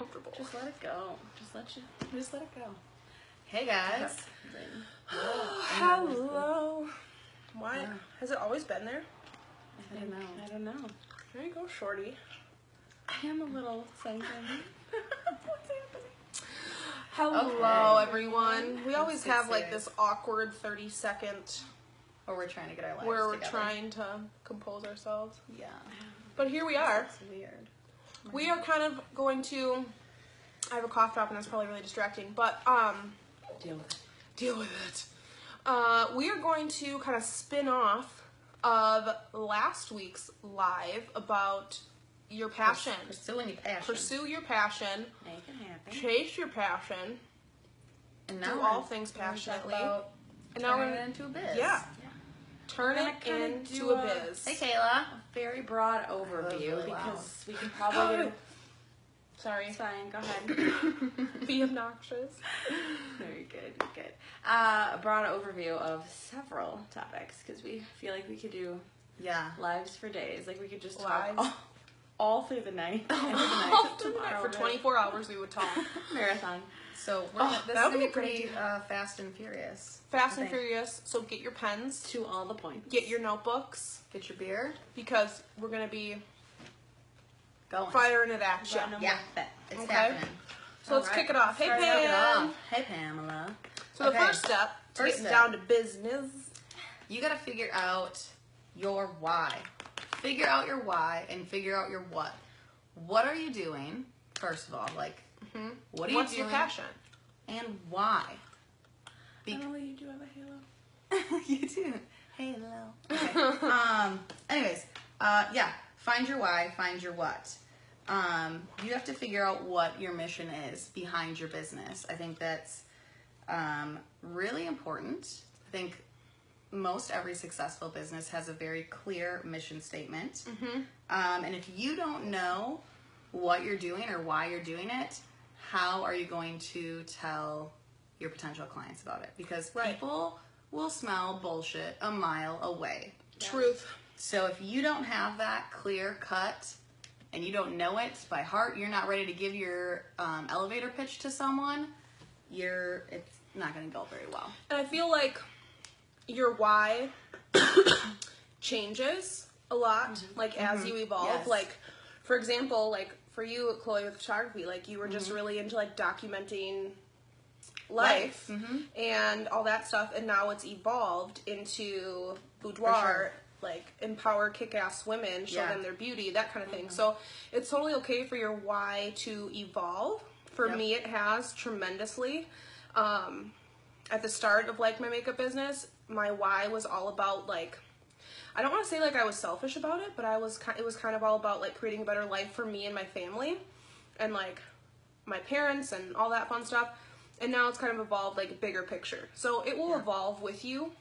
comfortable. Just let it go. Just let it go. Hey guys. Hello. Why? Yeah. Has it always been there? I don't know. There you go, shorty. I am a little something. What's happening? Hello, Okay. everyone. We always get have like serious. this awkward 30-second Or we're trying to get our lives where we're together. trying to compose ourselves. Yeah. But here we are. It's weird. We are kind of going to. I have a cough drop and that's probably really distracting, but Deal with it. we are going to kind of spin off of last week's live about your passion. Pursuing your passion. Pursue your passion. Make it happen. Chase your passion. And Do we're- all things we're gonna talk passionately. about And now turning we're it into a biz. Yeah. Turn We're it gonna kinda into do a a- biz. Hey Kayla. Very broad overview really loud. because we can probably Sorry. It's fine, go ahead. Be obnoxious. No, you're good, you're good. A broad overview of several topics because we feel like we could do Yeah. lives for days. Like we could just Lives. talk all through the night. End of the night All to through the night. tomorrow. For 24 hours we would talk. Marathon. So we're Oh, gonna, this that is would gonna be be pretty pretty fast and furious. Fast I and think. Furious. So get your pens. To all the points. Get your notebooks. Get your beer. Because we're going to be Going. firing it at you. Yeah, bet. It's Okay. happening. So let's All right. kick it off. Hey, Start it Pam. off. Hey, Pamela. So the Okay. first step to First getting step. down to business. You gotta figure out your why. Figure out your why and figure out your what. What are you doing? First of all, like, what are you What's doing? your passion? And why? Emily, you do have a halo. You do. Hello. Okay. Anyways, yeah. Find your why. Find your what. You have to figure out what your mission is behind your business. I think that's really important. I think most every successful business has a very clear mission statement. And if you don't know what you're doing or why you're doing it, how are you going to tell your potential clients about it? Because Right. people will smell bullshit a mile away. Truth. So if you don't have that clear cut and you don't know it by heart, you're not ready to give your elevator pitch to someone, it's not going to go very well. And I feel like your why changes a lot, like as you evolve. Yes. Like, for example, like for you, Chloe, with photography, like you were just really into like documenting life and all that stuff, and now it's evolved into boudoir. sure. Like empower kick-ass women, show Yeah. them their beauty, that kind of thing. So it's totally okay for your why to evolve. For Yep. me, it has tremendously. At the start of like my makeup business, my why was all about like, I don't want to say like I was selfish about it, but it was kind of all about like creating a better life for me and my family, and like my parents and all that fun stuff. And now it's kind of evolved like a bigger picture. So it will evolve with you.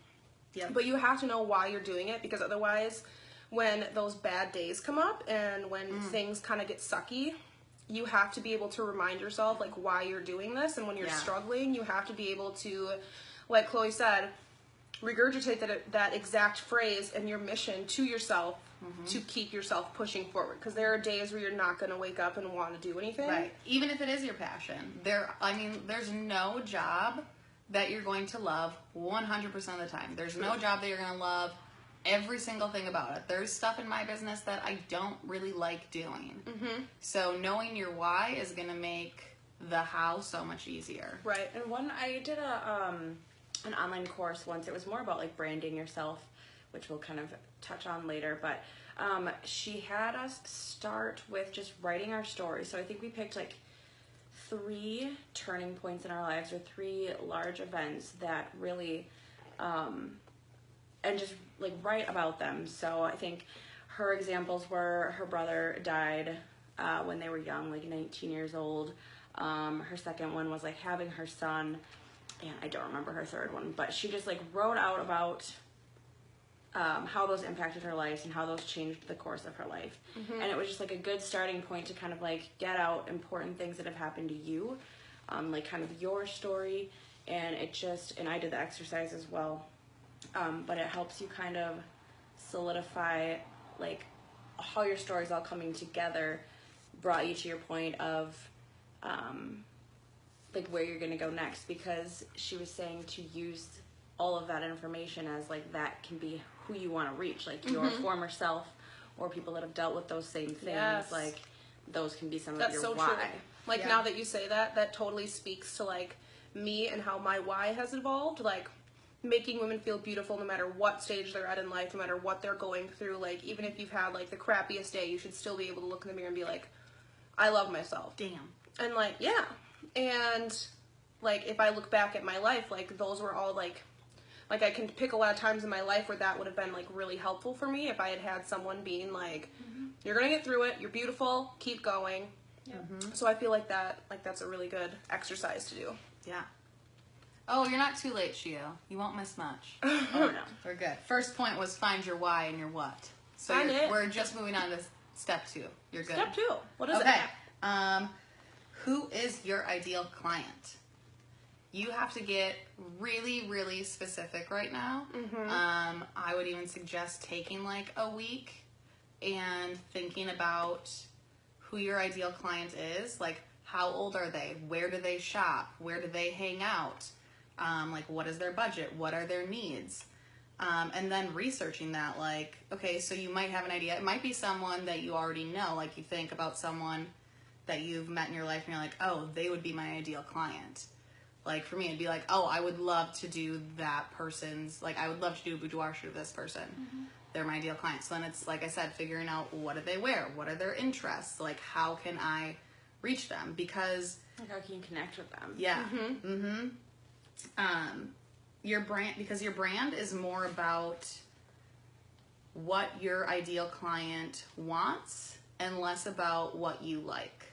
Yep. But you have to know why you're doing it, because otherwise, when those bad days come up and when things kind of get sucky, you have to be able to remind yourself like why you're doing this. And when you're Yeah. struggling, you have to be able to, like Chloe said, regurgitate that exact phrase and your mission to yourself to keep yourself pushing forward. Because there are days where you're not going to wake up and want to do anything. Right. Even if it is your passion. There's no job that you're going to love 100% of the time. There's no job that you're going to love every single thing about it. There's stuff in my business that I don't really like doing. So knowing your why is going to make the how so much easier. Right. And I did an online course once. It was more about like branding yourself, which we'll kind of touch on later. But she had us start with just writing our story. So I think we picked like 3 turning points in our lives, or 3 large events that really, and just like write about them. So I think her examples were her brother died when they were young, like 19 years old. Her second one was like having her son, and I don't remember her third one, but she just like wrote out about how those impacted her life and how those changed the course of her life. And it was just like a good starting point to kind of like get out important things that have happened to you, like kind of your story. And I did the exercise as well, but it helps you kind of solidify like how your story's all coming together brought you to your point of like where you're going to go next, because she was saying to use all of that information as like that can be who you want to reach, like your former self or people that have dealt with those same things. Yes. Like those can be some That's of your so why. true. Like Yeah. now that you say that, that totally speaks to like me and how my why has evolved. Like making women feel beautiful no matter what stage they're at in life, no matter what they're going through. Like even if you've had like the crappiest day, you should still be able to look in the mirror and be like, I love myself. Damn. And like, yeah. And like if I look back at my life, like those were all like I can pick a lot of times in my life where that would have been like really helpful for me if I had had someone being like, you're gonna get through it, you're beautiful, keep going. Yeah. So I feel like that's a really good exercise to do. Yeah. Oh, you're not too late, Shio. You won't miss much. Oh no. We're good. First point was find your why and your what. So Find it. we're just moving on to step 2. You're good. Step 2. What is Okay. it? Who is your ideal client? You have to get really, really specific right now. I would even suggest taking like a week and thinking about who your ideal client is. Like, how old are they? Where do they shop? Where do they hang out? Like, what is their budget? What are their needs? And then researching that, like, okay, so you might have an idea. It might be someone that you already know. Like, you think about someone that you've met in your life and you're like, oh, they would be my ideal client. Like, for me, it'd be like, oh, I would love to do that person's, like, I would love to do a boudoir shoot of this person. They're my ideal client. So then it's, like I said, figuring out what do they wear? What are their interests? Like, how can I reach them? Because, Like how can you connect with them? yeah. Your brand, because your brand is more about what your ideal client wants and less about what you like.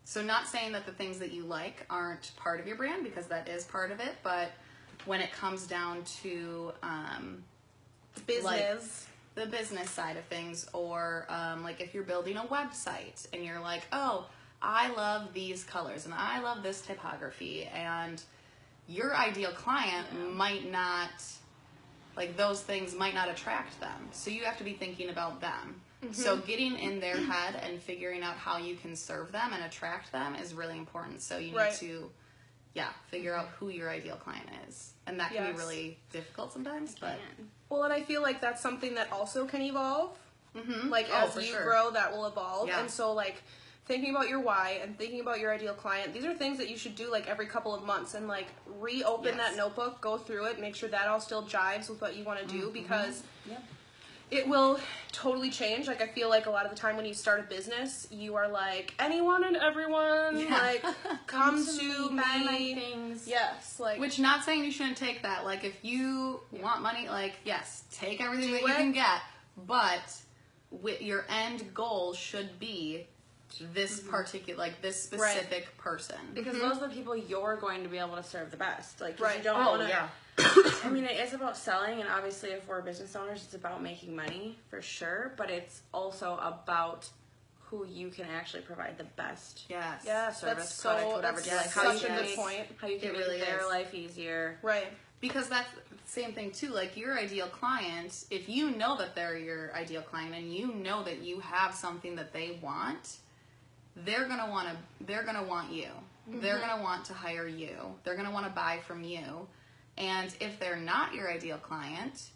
So not saying that the things that you like aren't part of your brand, because that is part of it, but when it comes down to Business. the business side of things, or like if you're building a website and you're like, oh, I love these colors and I love this typography, and your ideal client might not, like those things might not attract them. So you have to be thinking about them. So getting in their head and figuring out how you can serve them and attract them is really important. So you need to, figure out who your ideal client is. And that can be really difficult sometimes. But Well, and I feel like that's something that also can evolve. Like Oh, as for you sure. grow, that will evolve. Yeah. And so like thinking about your why and thinking about your ideal client, these are things that you should do like every couple of months and like reopen that notebook, go through it, make sure that all still jives with what you want to do, because it will totally change. Like I feel like a lot of the time when you start a business, you are like, anyone and everyone, like come to buy my me. things. Yes, like which, not saying you shouldn't take that. Like if you want money, like yes, take everything that you it. can get. But your end goal should be this particular, like this specific person. Because those are the people you're going to be able to serve the best. Like, 'cause Right. you don't Oh, want to. yeah. I mean, it is about selling, and obviously, if we're business owners, it's about making money for sure. But it's also about who you can actually provide the best Yes. yes, service, that's product, so whatever. that's Like how such you a can good make, point. how you can It make really their is. life easier. Right. Because that's the same thing too. Like your ideal client, if you know that they're your ideal client and you know that you have something that they want, they're gonna want you. They're gonna want to hire you. They're gonna want to buy from you. And if they're not your ideal client,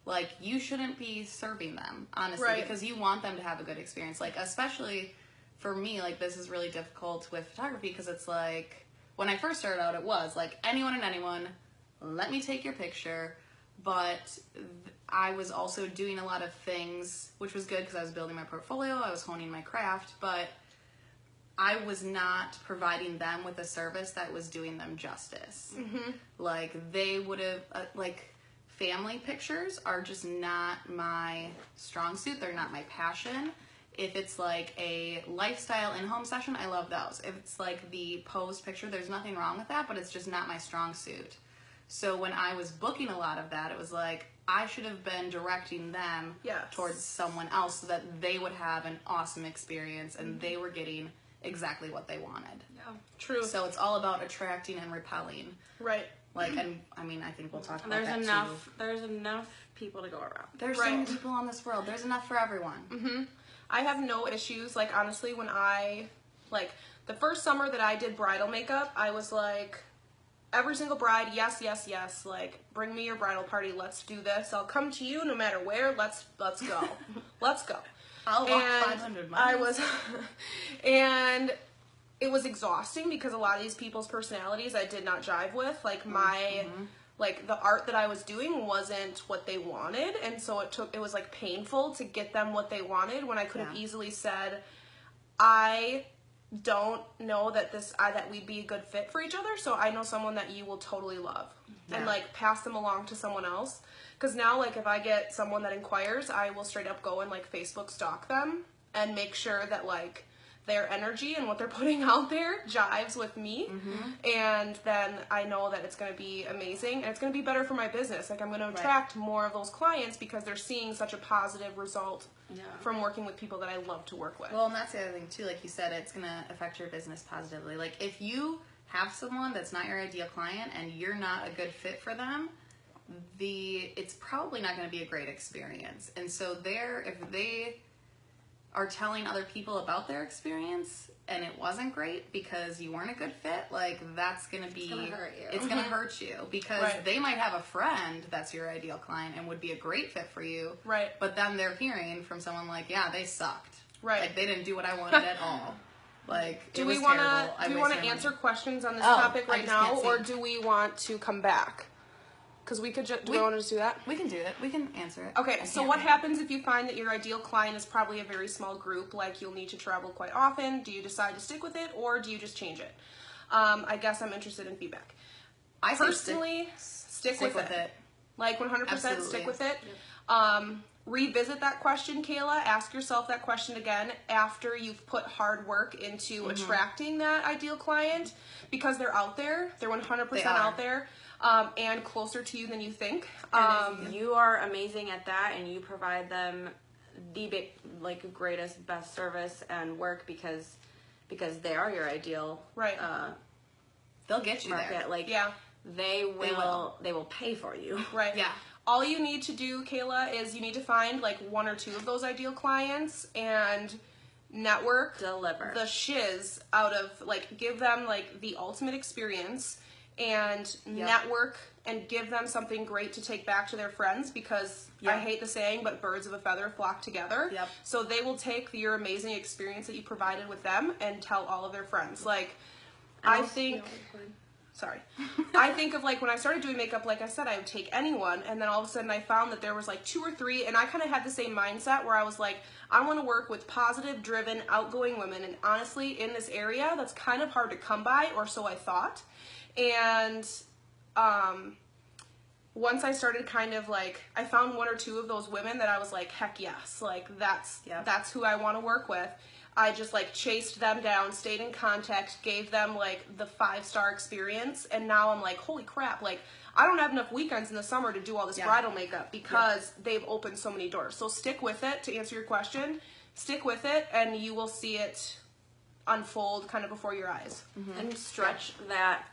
like you shouldn't be serving them, honestly, Right. because you want them to have a good experience. Like especially for me, like this is really difficult with photography because it's like when I first started out, it was like anyone and anyone, let me take your picture. But I was also doing a lot of things, which was good because I was building my portfolio, I was honing my craft, but I was not providing them with a service that was doing them justice. Like they would have, like family pictures are just not my strong suit. They're not my passion. If it's like a lifestyle in-home session, I love those. If it's like the posed picture, there's nothing wrong with that, but it's just not my strong suit. So when I was booking a lot of that, it was like I should have been directing them Yes. towards someone else so that they would have an awesome experience and they were getting exactly what they wanted. Yeah. True. So it's all about attracting and repelling. Right. Like, and I mean, I think we'll talk about There's that enough. too. There's enough people to go around. There's so Right. many people on this world. There's enough for everyone. I have no issues. Like honestly, when I Like, the first summer that I did bridal makeup, I was like, every single bride, yes, yes, yes. Like, bring me your bridal party. Let's do this. I'll come to you no matter where. Let's go. Let's go. I'll walk 500 miles. I was, and it was exhausting because a lot of these people's personalities I did not jive with. Like, like, the art that I was doing wasn't what they wanted, and so it was like painful to get them what they wanted when I could have easily said, I don't know that that we'd be a good fit for each other, so I know someone that you will totally love, and like pass them along to someone else. Because now, like, if I get someone that inquires, I will straight up go and like Facebook stalk them and make sure that like their energy and what they're putting out there jives with me, and then I know that it's going to be amazing and it's going to be better for my business. Like, I'm going to attract more of those clients because they're seeing such a positive result from working with people that I love to work with. Well, and that's the other thing too, like you said, it's going to affect your business positively. Like, if you have someone that's not your ideal client and you're not a good fit for them, it's probably not going to be a great experience. And so if they are telling other people about their experience and it wasn't great because you weren't a good fit, like, that's going to be, It's gonna hurt you. It's going to hurt you because they might have a friend that's your ideal client and would be a great fit for you. Right. But then they're hearing from someone like, yeah, they sucked. Right. Like, they didn't do what I wanted at all. Like, do it we was want terrible. to answer questions on this Oh, topic I right just can't now, see. or do we want to come back? Because we could do we want to just do that? We can do it. We can answer it. Okay, so what happens if you find that your ideal client is probably a very small group, like you'll need to travel quite often? Do you decide to stick with it, or do you just change it? I guess I'm interested in feedback. I say Personally, stick with it. Like, 100% Absolutely. stick with it. Revisit that question, Kayla. Ask yourself that question again after you've put hard work into attracting that ideal client, because they're out there. They're 100% out there. And closer to you than you think. And if you are amazing at that, and you provide them the greatest, best service and work because they are your ideal they'll get you market. there. Like, Yeah. they will pay for you. Right. Yeah. All you need to do, Kayla, is you need to find like one or two of those ideal clients and network Deliver the shiz out of, like, give them like the ultimate experience and network and give them something great to take back to their friends, because I hate the saying, but birds of a feather flock together. Yep. So they will take your amazing experience that you provided with them and tell all of their friends. Like, I think of, like, when I started doing makeup, like I said, I would take anyone, and then all of a sudden I found that there was like 2 or 3, and I kind of had the same mindset where I was like, I want to work with positive, driven, outgoing women, and honestly, in this area, that's kind of hard to come by, or so I thought. And once I started kind of like, I found 1 or 2 of those women that I was like, heck yes, like, that's who I want to work with. I just like chased them down, stayed in contact, gave them like the 5-star experience, and now I'm like, holy crap, like, I don't have enough weekends in the summer to do all this bridal makeup because they've opened so many doors. So stick with it, to answer your question. Stick with it, and you will see it unfold kind of before your eyes. and stretch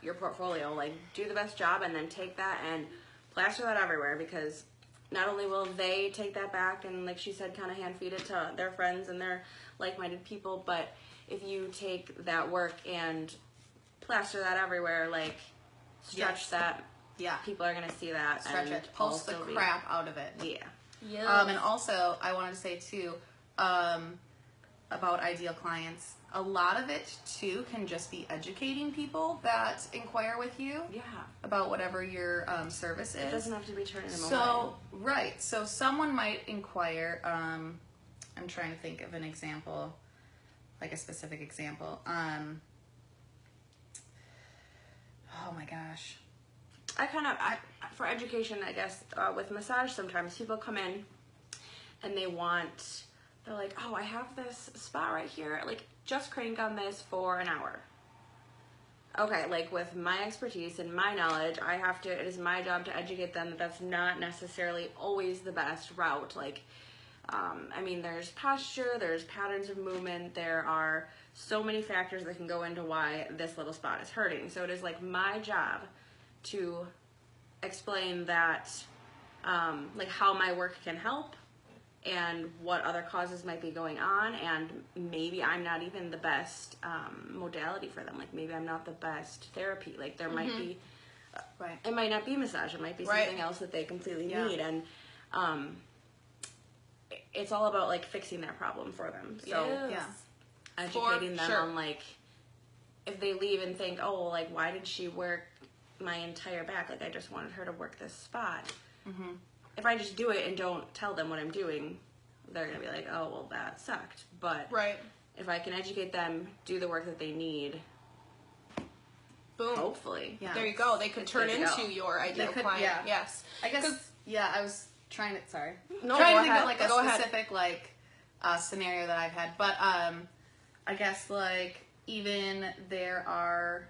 your portfolio. Like, do the best job, and then take that and plaster that everywhere, because not only will they take that back and, like she said, kind of hand feed it to their friends and their like-minded people, but if you take that work and plaster that everywhere, like, stretch that, people are gonna see that. Stretch and it. Pulse the also crap out of it. Yeah. And also, I wanted to say too, about ideal clients, a lot of it too can just be educating people that inquire with you Yeah. about whatever your service is. It doesn't have to be turning them away. So, right. So someone might inquire, I'm trying to think of an example, like a specific example. Oh my gosh. For education, I guess, with massage, sometimes people come in and they're like, oh, I have this spot right here. Like, just crank on this for an hour. Okay, like, with my expertise and my knowledge, it is my job to educate them that that's not necessarily always the best route. Like, I mean, there's posture, there's patterns of movement, there are so many factors that can go into why this little spot is hurting. So it is, like, my job to explain that, like, how my work can help, and what other causes might be going on, and maybe I'm not even the best modality for them. Like maybe I'm not the best therapy. Like there might be, Right. it might not be massage. It might be Right. something else that they completely Yeah. need, and it's all about like fixing their problem for them. So Yes. Yeah. educating them sure. on like if they leave and think, oh, well, like why did she work my entire back? Like I just wanted her to work this spot. Mm-hmm. If I just do it and don't tell them what I'm doing, they're gonna be like, oh, well, that sucked. But Right. if I can educate them, do the work that they need, Boom. hopefully, Yeah. There you go. They could It's turn good to go. into your ideal could- client. yeah. Yes. I guess, 'Cause- yeah, I was trying to, sorry. No, trying go to think ahead. of like a Go ahead. specific like scenario that I've had. But I guess like even there are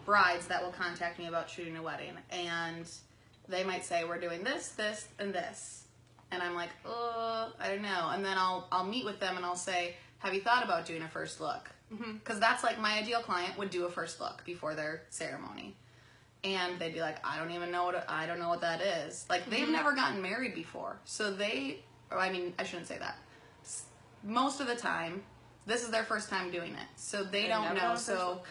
brides that will contact me about shooting a wedding, and they might say, we're doing this, this, and this. And I'm like, I don't know. And then I'll meet with them and I'll say, have you thought about doing a first look? Because that's like my ideal client would do a first look before their ceremony. And they'd be like, I don't know what that is. Like they've never gotten married before. So I shouldn't say that. Most of the time, this is their first time doing it. So they don't never know. done a first So look.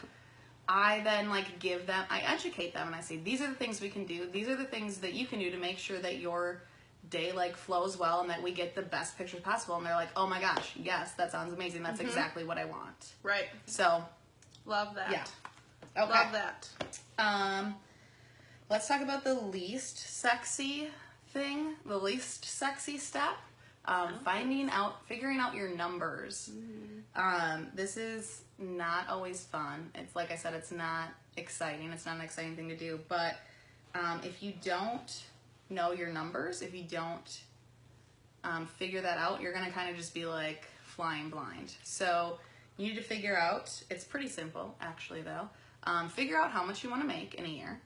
I then like give them, I educate them and I say, these are the things we can do. These are the things that you can do to make sure that your day like flows well and that we get the best pictures possible. And they're like, oh my gosh, yes, that sounds amazing. That's exactly what I want. Right. So, Love that. yeah. Okay. Love that. Let's talk about the least sexy thing, the least sexy step. Figuring out your numbers. This is not always fun. It's like I said, it's not exciting. It's not an exciting thing to do. But if you don't know your numbers, if you don't figure that out, you're going to kind of just be like flying blind. So you need to figure out, it's pretty simple actually though, figure out how much you want to make in a year.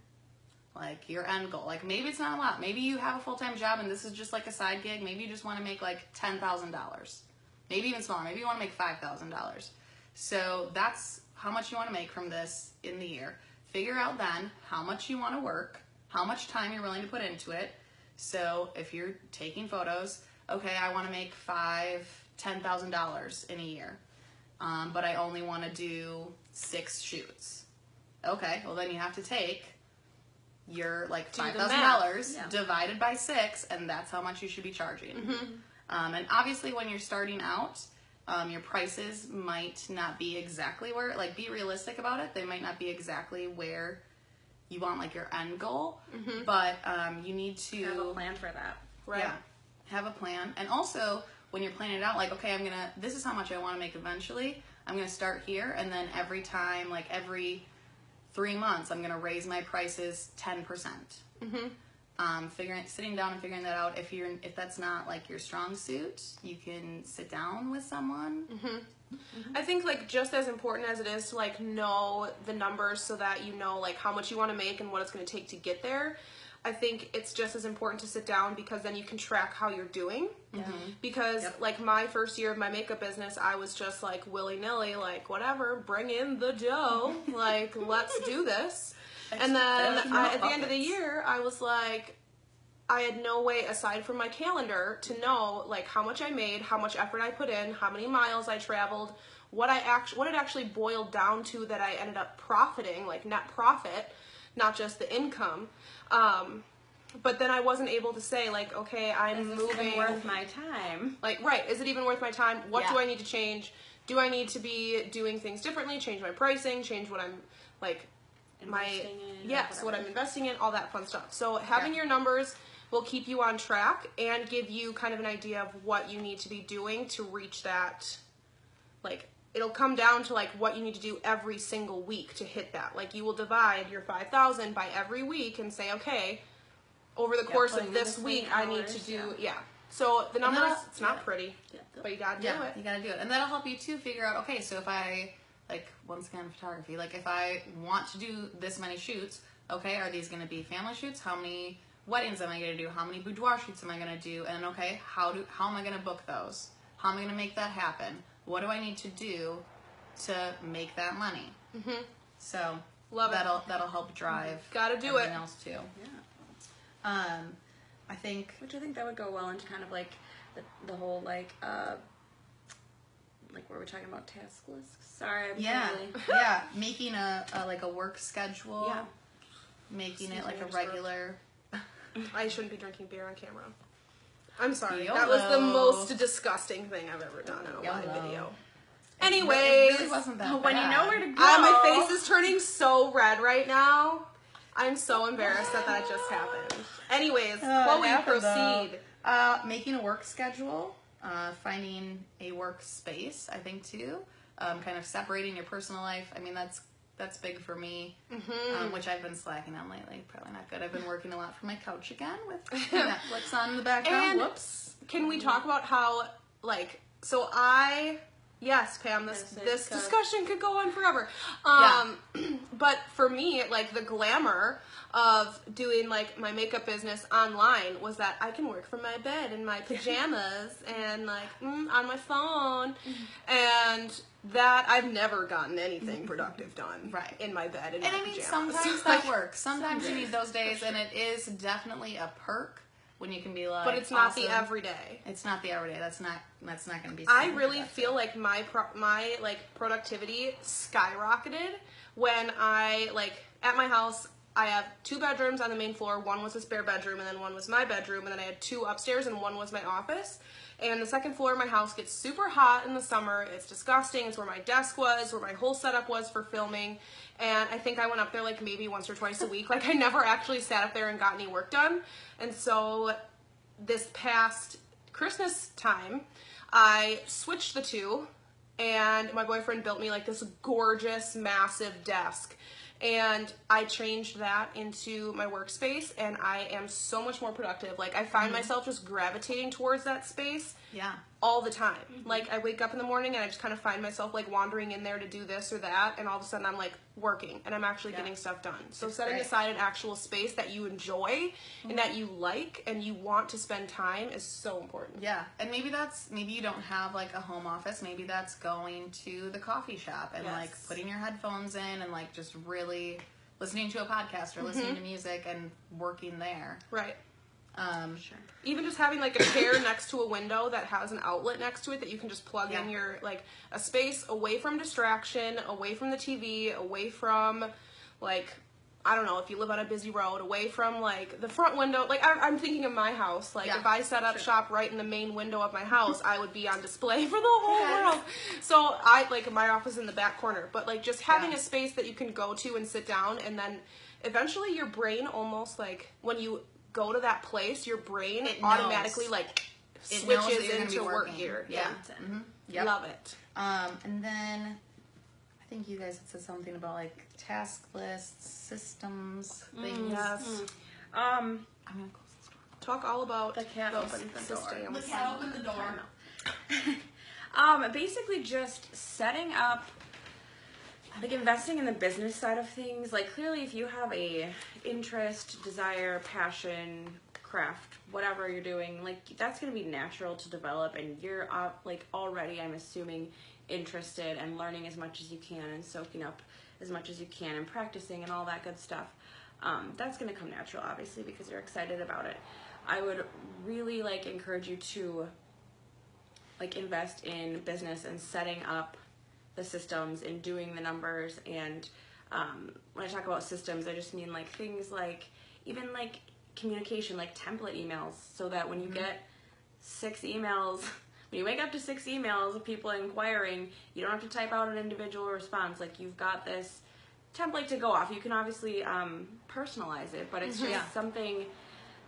Like your end goal. Like maybe it's not a lot. Maybe you have a full-time job and this is just like a side gig. Maybe you just want to make like $10,000. Maybe even smaller. Maybe you want to make $5,000. So that's how much you want to make from this in the year. Figure out then how much you want to work, how much time you're willing to put into it. So if you're taking photos, okay, I want to make $10,000 in a year. But I only want to do 6 shoots. Okay, well then you have to take your like Do the $5,000 math. Yeah. divided by 6, and that's how much you should be charging. And obviously when you're starting out, your prices might not be exactly where, like be realistic about it. They might not be exactly where you want like your end goal, but you need to have a plan for that. Right. yeah, have a plan. And also when you're planning it out, like, okay, this is how much I want to make eventually. I'm going to start here. And then every time, like every 3 months, I'm going to raise my prices 10%. Sitting down and figuring that out. If that's not like your strong suit, you can sit down with someone. I think like just as important as it is to like know the numbers so that you know like how much you want to make and what it's going to take to get there, I think it's just as important to sit down because then you can track how you're doing. Because like my first year of my makeup business, I was just like willy-nilly, like whatever, bring in the dough, like let's do this. And then at the end of the year, I was like, I had no way aside from my calendar to know like how much I made, how much effort I put in, how many miles I traveled, what it actually boiled down to that I ended up profiting, like net profit, not just the income. But then I wasn't able to say like, okay, I'm Is this moving. even worth my time? Like, right, is it even worth my time? What Yeah. do I need to change? Do I need to be doing things differently, change my pricing, change what I'm like Investing in, yes, what whatever. I'm investing in, all that fun stuff. So having Yeah. your numbers will keep you on track and give you kind of an idea of what you need to be doing to reach that. Like it'll come down to like what you need to do every single week to hit that. Like you will divide your 5,000 by every week and say, okay, over the course putting of in this the week, same I need hours, to do yeah. So the numbers, that'll- it's not pretty, but you gotta do Yeah, it. you gotta do it. And that'll help you too figure out, okay, so if I, like, once again, photography, like if I want to do this many shoots, okay, are these gonna be family shoots? How many weddings am I gonna do? How many boudoir shoots am I gonna do? And okay, how am I gonna book those? How am I gonna make that happen? What do I need to do to make that money? So Love it. that'll help drive Gotta do everything it. else too. Yeah. I think Which I think that would go well into kind of like the whole like where we're talking about task lists. Sorry, I'm really... yeah, making a like a work schedule. Yeah. Making it like a regular. I shouldn't be drinking beer on camera. I'm sorry. YOLO. That was the most disgusting thing I've ever done in a live YOLO. video. It Anyways, really wasn't that when bad. you know where to go. my face is turning so red right now. I'm so embarrassed that just happened. Anyways, Chloe, happened, proceed. Making a work schedule, finding a workspace, I think too. Kind of separating your personal life. I mean, that's big for me, which I've been slacking on lately. Probably not good. I've been working a lot from my couch again with Netflix on in the background. And Whoops. Can we talk about how, like, yes, Pam, this discussion could go on forever. But for me, like, the glamour of doing, like, my makeup business online was that I can work from my bed in my pajamas and, like, on my phone. And that I've never gotten anything productive done in my bed in my And I mean, pajamas. sometimes that works. Sometimes you need those days, and it is definitely a perk when you can be like, but it's not awesome. the everyday. It's not the everyday. That's not going to be. I really feel like my productivity skyrocketed when I, like, at my house, I have 2 bedrooms on the main floor. One was a spare bedroom, and then one was my bedroom, and then I had 2 upstairs, and one was my office. And the second floor of my house gets super hot in the summer. It's disgusting. It's where my desk was, where my whole setup was for filming. And I think I went up there like maybe once or twice a week. Like, I never actually sat up there and got any work done. And so this past Christmas time, I switched the two, and my boyfriend built me like this gorgeous, massive desk. And I changed that into my workspace, and I am so much more productive. Like, I find myself just gravitating towards that space all the time. Like, I wake up in the morning, and I just kind of find myself, like, wandering in there to do this or that, and all of a sudden I'm, like, working, and I'm actually getting stuff done. So setting aside an actual space that you enjoy and that you like and you want to spend time is so important. Yeah, and maybe you don't have, like, a home office. Maybe that's going to the coffee shop and, like, putting your headphones in and, like, just really listening to a podcast or listening to music and working there. Right. Sure. Even just having, like, a chair next to a window that has an outlet next to it that you can just plug in your, like, a space away from distraction, away from the TV, away from, like, I don't know, if you live on a busy road, away from, like, the front window. Like, I'm thinking of my house. Like, if I set up shop right in the main window of my house, I would be on display for the whole world. So, my office in the back corner. But, like, just having a space that you can go to and sit down, and then eventually your brain almost, like, when you go to that place, your brain automatically, like, switches into work gear. Yep. Love it. And then I think you guys had said something about, like, task lists, systems, things. Yes. I'm gonna close this door. Talk all about The cat opened the door. The cat opened the door. Basically just setting up, like, investing in the business side of things. Like, clearly if you have a interest, desire, passion, craft, whatever you're doing, like, that's going to be natural to develop, and you're like already, I'm assuming, interested and learning as much as you can and soaking up as much as you can and practicing and all that good stuff. That's going to come natural, obviously, because you're excited about it. I would really, like, encourage you to, like, invest in business and setting up the systems and doing the numbers. And when I talk about systems, I just mean, like, things like, even, like, communication, like template emails, so that when you get 6 emails, when you wake up to 6 emails of people inquiring, you don't have to type out an individual response. Like, you've got this template to go off. You can obviously personalize it, but it's just something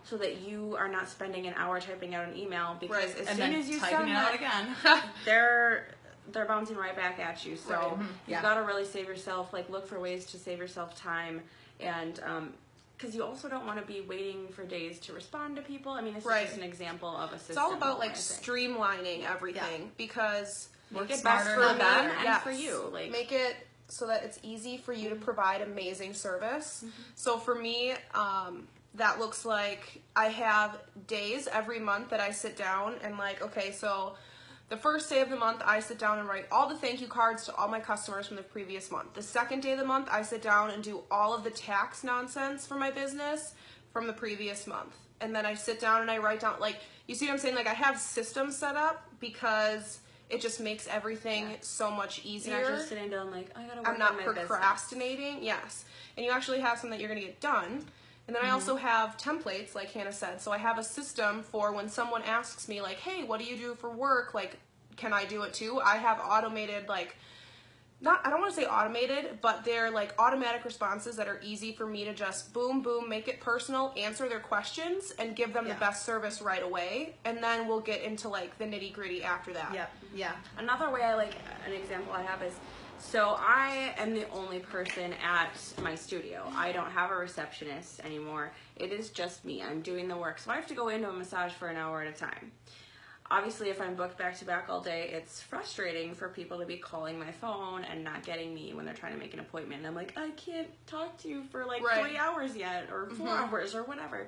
so that you are not spending an hour typing out an email, because as soon as you typing it out again, they're bouncing right back at you. So you've got to really save yourself, like, look for ways to save yourself time, and because you also don't want to be waiting for days to respond to people. I mean, this is just an example of a system. It's all about, like, streamlining everything, because make it best for them and for you. Like, make it so that it's easy for you to provide amazing service. So for me, that looks like I have days every month that I sit down and, like, okay, so the first day of the month, I sit down and write all the thank you cards to all my customers from the previous month. The second day of the month, I sit down and do all of the tax nonsense for my business from the previous month. and then I sit down and I write down, like, you see what I'm saying? Like, I have systems set up because it just makes everything so much easier. You're not just sitting down like, I gotta work I'm not on my procrastinating. Yes. And you actually have something that you're going to get done. And then I also have templates, like Hannah said. So I have a system for when someone asks me, like, hey, what do you do for work? Like, can I do it too? I have automated, like, I don't want to say automated, but they're like automatic responses that are easy for me to just boom, boom, make it personal, answer their questions, and give them the best service right away. And then we'll get into like the nitty gritty after that. Yep. Yeah. Another way I like, an example I have is, so I am the only person at my studio. I don't have a receptionist anymore. It is just me. I'm doing the work. So I have to go into a massage for an hour at a time. Obviously, if I'm booked back to back all day, it's frustrating for people to be calling my phone and not getting me when they're trying to make an appointment. And I'm like, I can't talk to you for like 3 hours yet, or 4 hours, or whatever.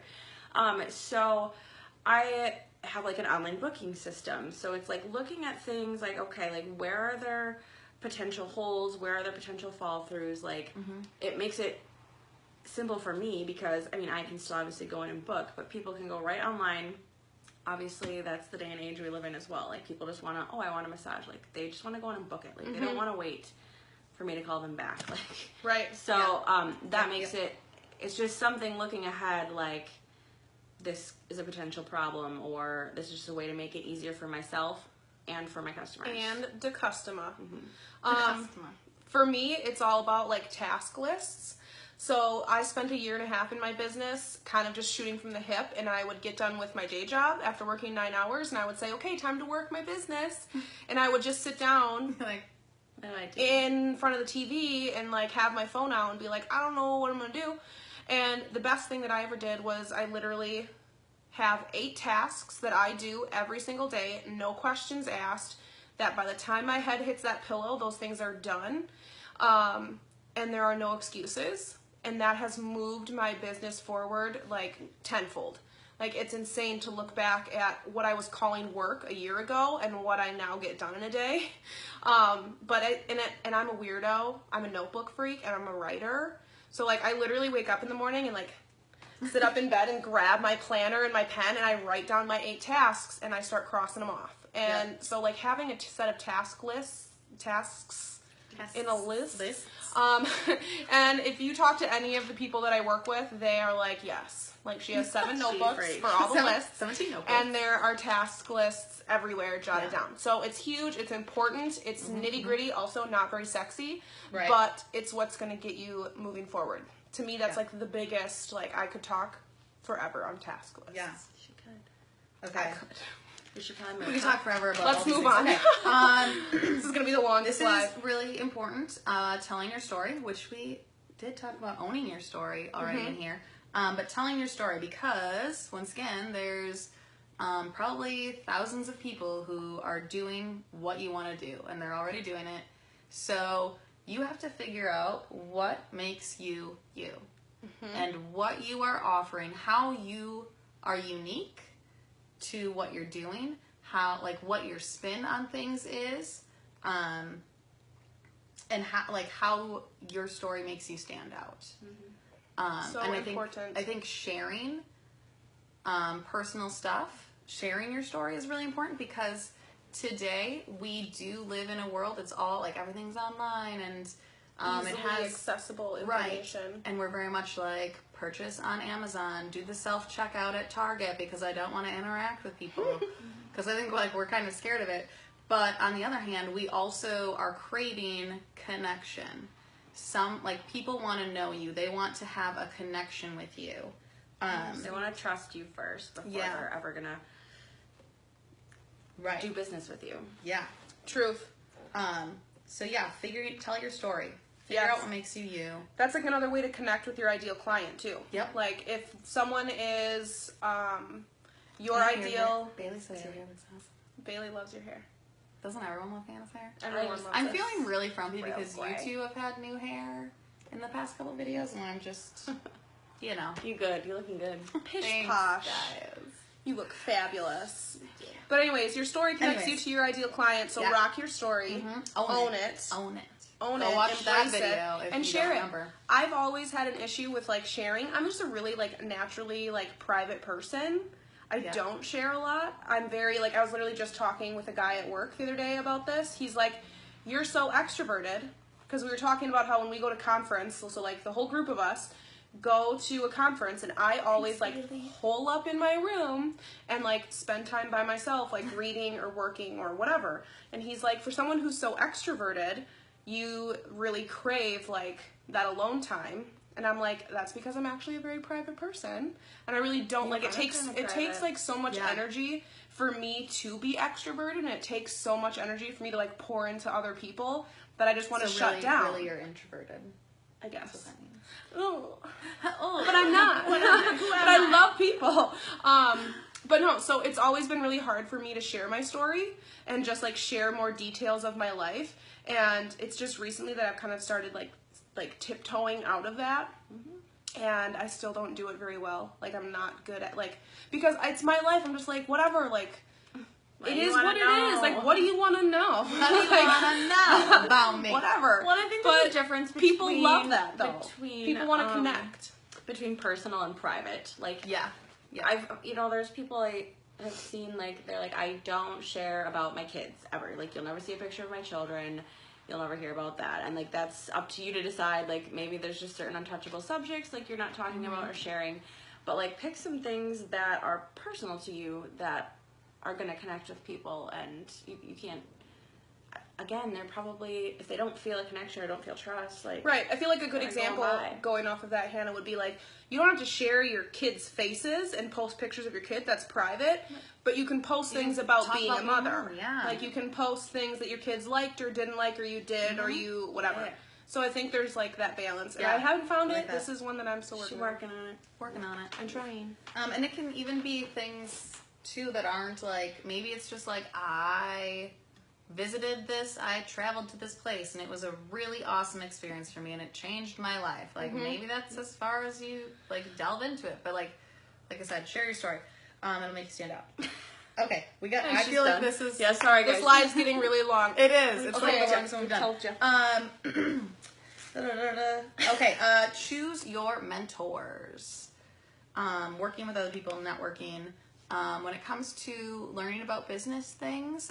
So I have like an online booking system. So it's like looking at things like, okay, like where are there potential holes? Where are there potential fall throughs? Like it makes it simple for me because, I mean, I can still obviously go in and book, but people can go right online. Obviously, that's the day and age we live in as well. Like, people just want to, I want a massage. Like, they just want to go in and book it. Like, they don't want to wait for me to call them back. Like, Right. So, that makes it, it's just something looking ahead, like, this is a potential problem, or this is just a way to make it easier for myself and for my customers. And the customer. Customer. For me, it's all about like task lists. So I spent 1.5 years in my business kind of just shooting from the hip, and I would get done with my day job after working 9 hours, and I would say, okay, time to work my business. And I would just sit down Like, in front of the TV and like have my phone out and be like, I don't know what I'm going to do. And the best thing that I ever did was I literally have 8 tasks that I do every single day, no questions asked, that by the time my head hits that pillow, those things are done. And there are no excuses. And that has moved my business forward like tenfold. Like, it's insane to look back at what I was calling work 1 year ago and what I now get done in a day. And I'm a weirdo. I'm a notebook freak and I'm a writer. So like, I literally wake up in the morning and like sit up in bed and grab my planner and my pen and I write down my 8 tasks and I start crossing them off. And so like having a set of tasks in a list. And if you talk to any of the people that I work with, they are like, yes. Like, she has 7 notebooks for all the lists. 17 notebooks. And there are task lists everywhere jotted down. So it's huge, it's important, it's nitty gritty, also not very sexy. Right. But it's what's going to get you moving forward. To me, that's like the biggest, like, I could talk forever on task lists. Yeah. She could. Okay. I could. We should probably We can talk forever about Let's all these move things. on. Okay. This is going to be the longest This live. is really important. Telling your story, which we did talk about owning your story already in here. But telling your story, because once again, there's probably thousands of people who are doing what you want to do, and they're already doing it. So you have to figure out what makes you you, and what you are offering, how you are unique to what you're doing, how, like, what your spin on things is, and how your story makes you stand out. So and important. I think sharing personal stuff, sharing your story is really important, because today we do live in a world that's all like everything's online and Easily it has accessible right, information. and we're very much like purchase on Amazon, do the self checkout at Target because I don't want to interact with people because I think like we're kind of scared of it. But on the other hand, we also are craving connection. Some, like, people want to know you. They want to have a connection with you. They want to trust you first before Yeah. they're ever gonna Right. do business with you. Yeah. Truth. So yeah, tell your story. Figure Yes. out what makes you you. That's like another way to connect with your ideal client too. Yep. Like, if someone is your I hear ideal. that. Bailey says your hair looks awesome. Bailey loves your hair. Doesn't everyone love Hannah's hair? Everyone just- loves I'm it. feeling really frumpy real because gray. you two have had new hair in the past couple videos, and I'm just, you know. You good. You're looking good. Pish Thanks, posh. guys. You look fabulous. But anyways, your story connects you to your ideal client, so Yeah. rock your story. Mhm. Own it. Own it. own Go it, watch that embrace video it, if and you share don't it. remember. I've always had an issue with like sharing. I'm just a really like naturally like private person. I don't share a lot. I'm very like, I was literally just talking with a guy at work the other day about this. He's like, you're so extroverted, because we were talking about how when we go to conference, so like the whole group of us go to a conference, and I always like hole up in my room and like spend time by myself, like reading or working or whatever. And he's like, for someone who's so extroverted, you really crave like that alone time. And I'm like, that's because I'm actually a very private person, and I really don't like it. Takes like so much energy for me to be extroverted, and it takes so much energy for me to like pour into other people that I just want to shut down. Really, you're introverted. I guess. Oh. But I'm not. But I love people. But no, so it's always been really hard for me to share my story and just like share more details of my life. And it's just recently that I've kind of started like tiptoeing out of that. And I still don't do it very well. Like, I'm not good at like, because it's my life. I'm just like, whatever, like, it is what it is. Like, what do you want to know? What do you want to know about me? Whatever. Well, I think there's a difference between... People love that, though. People want to connect. Between personal and private. Like, yeah. There's people I have seen, like, they're like, I don't share about my kids ever. Like, you'll never see a picture of my children. You'll never hear about that. And, like, that's up to you to decide. Like, maybe there's just certain untouchable subjects, like, you're not talking about or sharing. But, like, pick some things that are personal to you that are going to connect with people. And you can't... Again, they're probably, if they don't feel a connection or don't feel trust, like... Right. I feel like a good example going off of that, Hannah, would be like, you don't have to share your kids' faces and post pictures of your kid. That's private. But you can post things about being a mother. Like, you can post things that your kids liked or didn't like, or you did, or you, whatever. Yeah. So I think there's, like, that balance. And I haven't found it. This is one that I'm still working on. Working on it. I'm trying. And it can even be things, too, that aren't, like, maybe it's just, like, I traveled to this place, and it was a really awesome experience for me, and it changed my life. Like, maybe that's as far as you, like, delve into it. But, like I said, share your story. It'll make you stand out. Okay, we got, I feel like this is... Yeah, sorry, guys. This live's getting really long. It is. It's okay, like the longest one we've done. Okay, choose your mentors. Working with other people, networking. When it comes to learning about business things,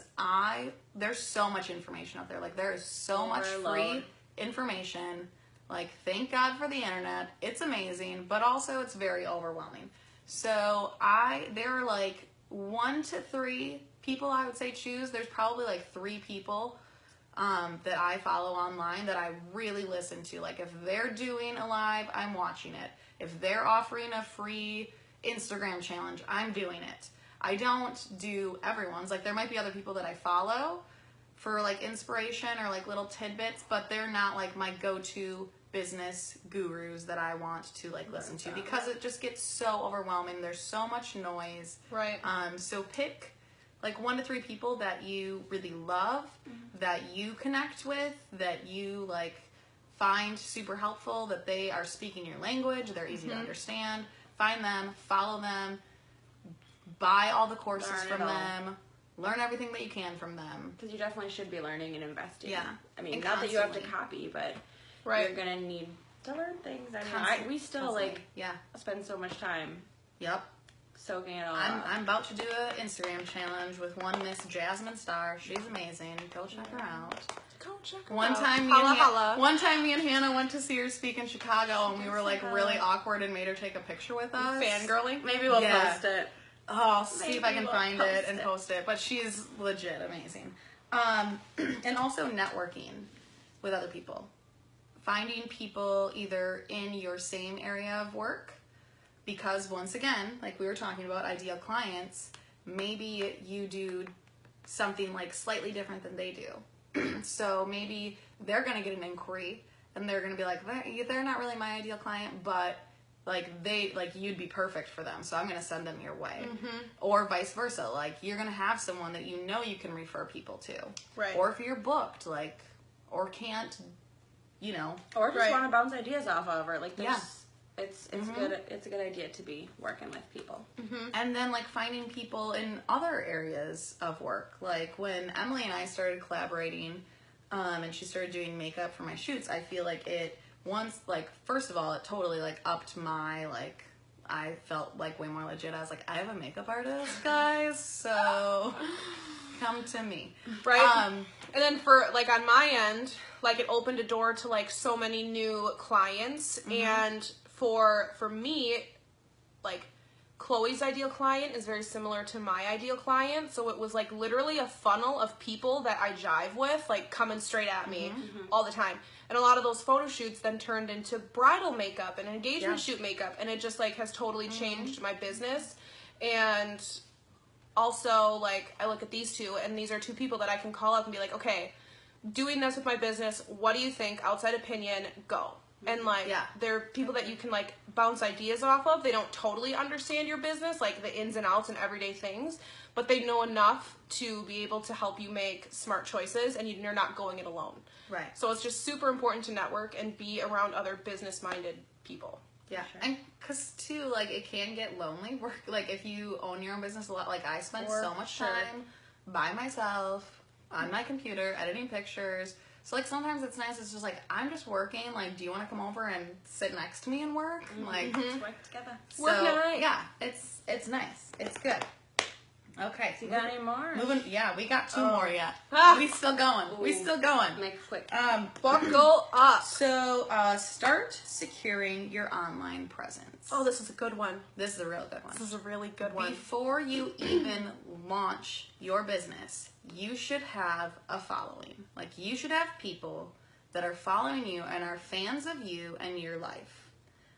there's so much information out there. Like, there is so much free information. Like, thank God for the internet. It's amazing, but also it's very overwhelming. So there are like 1 to 3 people I would say choose. There's probably like 3 people that I follow online that I really listen to. Like, if they're doing a live, I'm watching it. If they're offering a free Instagram challenge, I'm doing it. I don't do everyone's. Like, there might be other people that I follow for like inspiration or like little tidbits, but they're not like my go-to business gurus that I want to like listen to, because it just gets so overwhelming. There's so much noise. Right. So pick like 1 to 3 people that you really love, that you connect with, that you like find super helpful, that they are speaking your language, they're easy to understand. Find them, follow them, buy all the courses from them, learn everything that you can from them. Because you definitely should be learning and investing. Yeah. I mean, not that you have to copy, but you're going to need to learn things. I mean, we still, spend so much time soaking it all up. I'm about to do an Instagram challenge with one Miss Jasmine Starr. She's amazing. Go check her out. One time me and Hannah went to see her speak in Chicago, and we were like really awkward and made her take a picture with us. Fangirling. Maybe we'll post it. Oh, I'll see if I can find it and post it. But she's legit amazing. And also networking with other people. Finding people either in your same area of work, because once again, like we were talking about ideal clients, maybe you do something like slightly different than they do. So maybe they're going to get an inquiry and they're going to be like, they're not really my ideal client, but like you'd be perfect for them. So I'm going to send them your way. Or vice versa. Like, you're going to have someone that you know you can refer people to. Right. Or if you're booked, like, or can't, you know. Or just want to bounce ideas off of her. Like, it's good. It's a good idea to be working with people. And then like finding people in other areas of work. Like when Emily and I started collaborating, and she started doing makeup for my shoots, I feel like first of all, it totally like upped my like, I felt like way more legit. I was like, I have a makeup artist, guys, so come to me. Right. And then for like on my end, like it opened a door to like so many new clients. And for me, like Chloe's ideal client is very similar to my ideal client. So it was like literally a funnel of people that I jive with, like coming straight at me all the time. And a lot of those photo shoots then turned into bridal makeup and engagement shoot makeup. And it just like has totally changed my business. And also like I look at these two, and these are two people that I can call up and be like, okay, doing this with my business, what do you think? Outside opinion, go. And like they're people that you can like bounce ideas off of. They don't totally understand your business, like the ins and outs and everyday things, but they know enough to be able to help you make smart choices, and you're not going it alone. Right. So it's just super important to network and be around other business-minded people. Yeah, and because too, like it can get lonely. Work like if you own your own business a lot. Like I spent so much time by myself on my computer editing pictures. So like sometimes it's nice. It's just like I'm just working. Like, do you want to come over and sit next to me and work? Like work together. So, Work night. yeah, it's nice. It's good. Okay, You got any more? moving. Yeah, we got two more yet. Ah. We still going. We still going. Make it quick. Buckle up. So start securing your online presence. Oh, this is a good one. This is a real good one. This is a really good one. Before you even launch your business, you should have a following. Like you should have people that are following you and are fans of you and your life.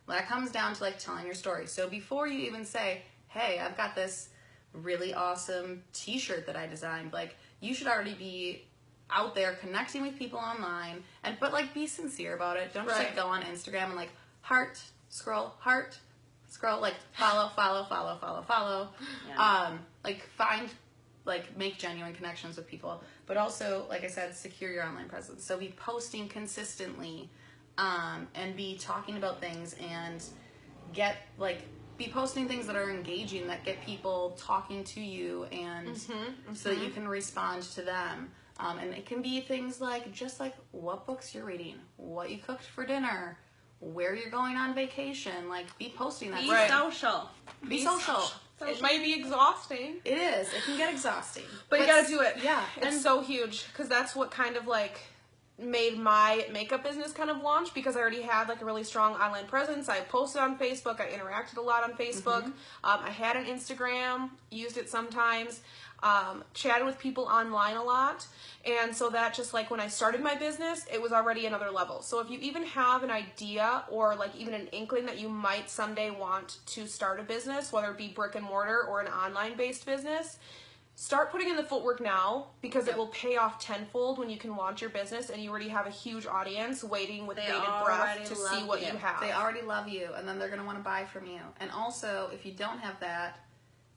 That comes down to like telling your story. So before you even say, hey, I've got this really awesome t-shirt that I designed, like you should already be out there connecting with people online, but like be sincere about it. Don't just like go on Instagram and like heart scroll, like follow. Yeah. Like find, like make genuine connections with people, but also like I said, secure your online presence. So be posting consistently, and be talking about things and be posting things that are engaging, that get people talking to you, and so that you can respond to them. And it can be things like just like what books you're reading, what you cooked for dinner, where you're going on vacation. Like be posting that. Be stuff. social. Be social. It might be exhausting, It is. It can get exhausting. but you gotta do it. Yeah. It's so huge because that's what kind of like made my makeup business kind of launch, because I already had like a really strong online presence. I posted on Facebook. I interacted a lot on Facebook. I had an Instagram, used it sometimes, chatted with people online a lot. And so that just like when I started my business, it was already another level. So if you even have an idea or like even an inkling that you might someday want to start a business, whether it be brick and mortar or an online based business, start putting in the footwork now, because it will pay off tenfold when you can launch your business and you already have a huge audience waiting with bated breath to see what you have. They already love you, and then they're going to want to buy from you. And also, if you don't have that,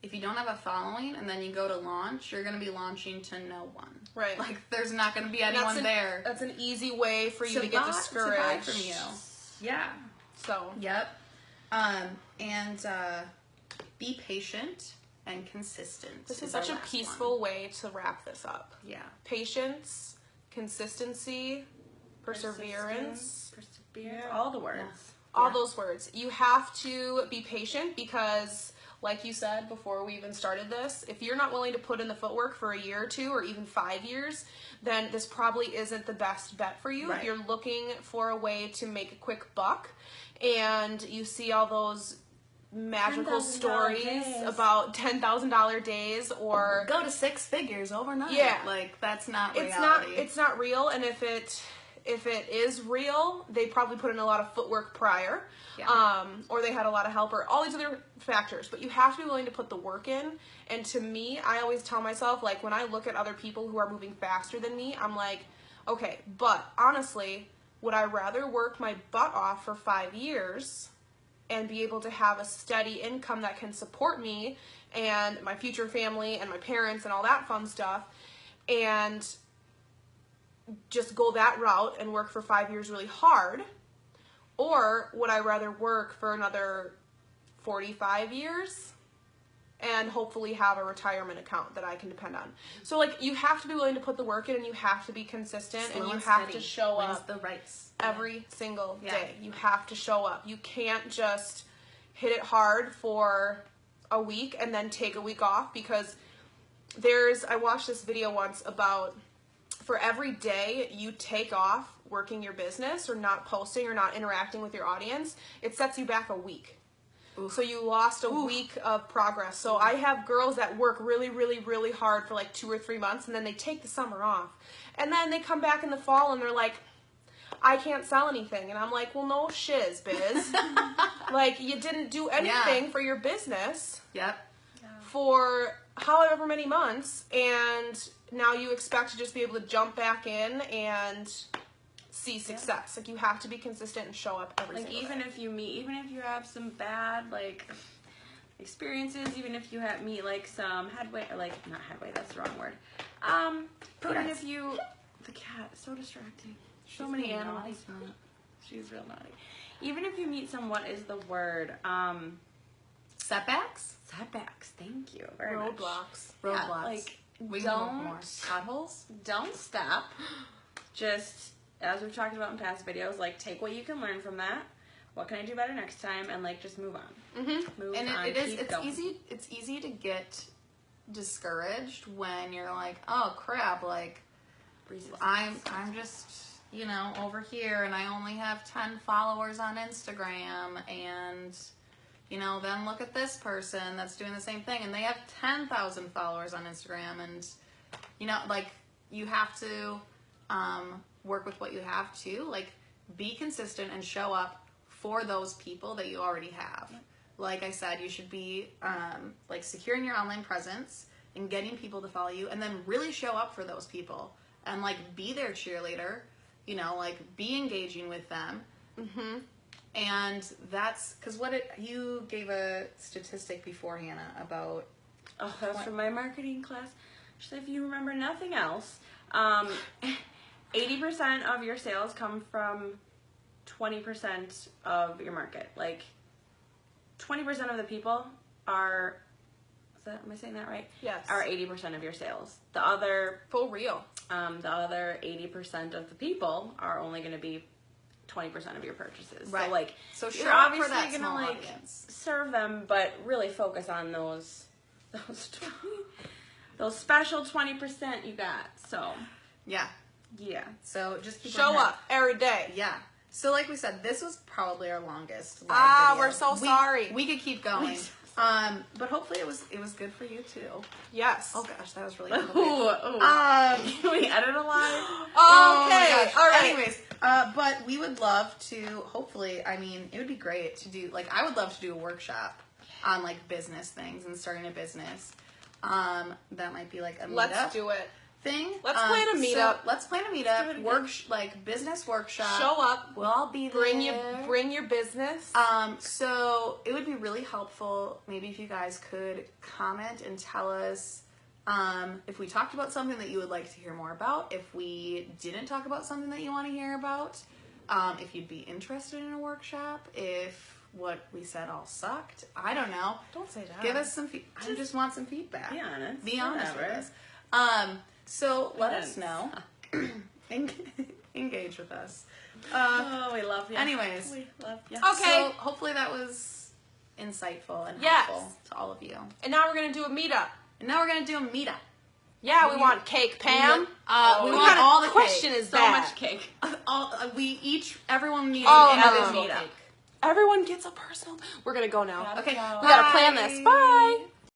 if you don't have a following and then you go to launch, you're going to be launching to no one. Right. Like, there's not going to be anyone there. That's an easy way for you to get discouraged. To buy from you. Yeah. So. Yep. And be patient and consistent. This is such a peaceful way to wrap this up. Yeah. Patience, consistency, perseverance. All the words. Yeah. All those words. You have to be patient because, like you said before we even started this, if you're not willing to put in the footwork for a year or two or even 5 years, then this probably isn't the best bet for you. If you're looking for a way to make a quick buck and you see all those magical stories about $10,000 days or go to 6 figures overnight. Yeah. Like, that's not reality. It's not real, and if it is real, they probably put in a lot of footwork prior. Yeah. Or they had a lot of help, or all these other factors, but you have to be willing to put the work in. And to me, I always tell myself, like, when I look at other people who are moving faster than me, I'm like, okay, but honestly, would I rather work my butt off for 5 years and be able to have a steady income that can support me and my future family and my parents and all that fun stuff, and just go that route and work for 5 years really hard? Or would I rather work for another 45 years and hopefully have a retirement account that I can depend on. So like you have to be willing to put the work in, and you have to be consistent, Slow and you and have steady to show wins up the race. every single Yeah. day. You have to show up. You can't just hit it hard for a week and then take a week off, because I watched this video once about for every day you take off working your business or not posting or not interacting with your audience, it sets you back a week. So you lost a week of progress. So I have girls that work really, really, really hard for like 2 or 3 months, and then they take the summer off. And then they come back in the fall and they're like, I can't sell anything. And I'm like, well, no shiz, biz. Like, you didn't do anything for your business Yep. for however many months, and now you expect to just be able to jump back in and see success. Like, you have to be consistent and show up every Like, single even day. if you have some bad, like, experiences, even if you meet, like, some headway, like, not headway, that's the wrong word. Even if you, the cat is so distracting. So many being animals. naughty. She's real naughty. Even if you meet some, what is the word? Setbacks? Setbacks. Thank you very much. Roadblocks. Roadblocks. Yeah, like, We can look more. Potholes? don't stop. Just, as we've talked about in past videos, like, take what you can learn from that. What can I do better next time? And, like, just move on. Move And on. it is, keep it's going. easy, it's easy to get discouraged when you're like, oh crap, like, Resistance. I'm just, you know, over here and I only have 10 followers on Instagram, and, you know, then look at this person that's doing the same thing and they have 10,000 followers on Instagram, and, you know, like, you have to work with what you have to, like, be consistent and show up for those people that you already have. Like I said, you should be like securing your online presence and getting people to follow you, and then really show up for those people and like be their cheerleader, you know, like be engaging with them. And that's because you gave a statistic before, Hannah, about Oh, that was from my marketing class. She said, if you remember nothing else, 80% of your sales come from 20% of your market. Like, 20% of the people am I saying that right? Yes. Are 80% of your sales. The other Full real. 80% of the people are only going to be 20% of your purchases. Right. So, like, So show you're up for obviously that gonna, small like, audience. serve them, but really focus on those 20, those special 20% you got. So, Yeah. yeah. So just keep Show on that. up every day. Yeah. So like we said, this was probably our longest live Ah, video. we're so sorry. We could keep going. But hopefully it was good for you too. Yes. Oh gosh, that was really Ooh, good. Can we edit a line? Oh my Okay. gosh. All right. Anyways, but we would love to, hopefully, I mean, it would be great to do, like, I would love to do a workshop on, like, business things and starting a business. That might be, like, a meetup Let's do it. thing. Let's plan a So meetup. let's plan a do it meetup, again. like, business workshop. Show up. We'll all be there. Bring your business. So it would be really helpful, maybe if you guys could comment and tell us if we talked about something that you would like to hear more about, if we didn't talk about something that you want to hear about, if you'd be interested in a workshop, if what we said all sucked. I don't know. Don't say that. Give us some I just want some feedback. Be honest. Be honest with Whatever. us. So let us Yes. know. Engage with us. Oh, we love you. Anyways. We love you. Okay. So hopefully that was insightful and Yes. helpful to all of you. And now we're gonna do a meetup. And now we're gonna do a meetup. Yeah, we want cake, Pam. We What want kind of all the question cake. is So that? much cake. Everyone needs All an of them. individual Meetup. cake. Everyone gets a personal. We're gonna go now. Gotta Okay. go. We gotta plan this. Bye.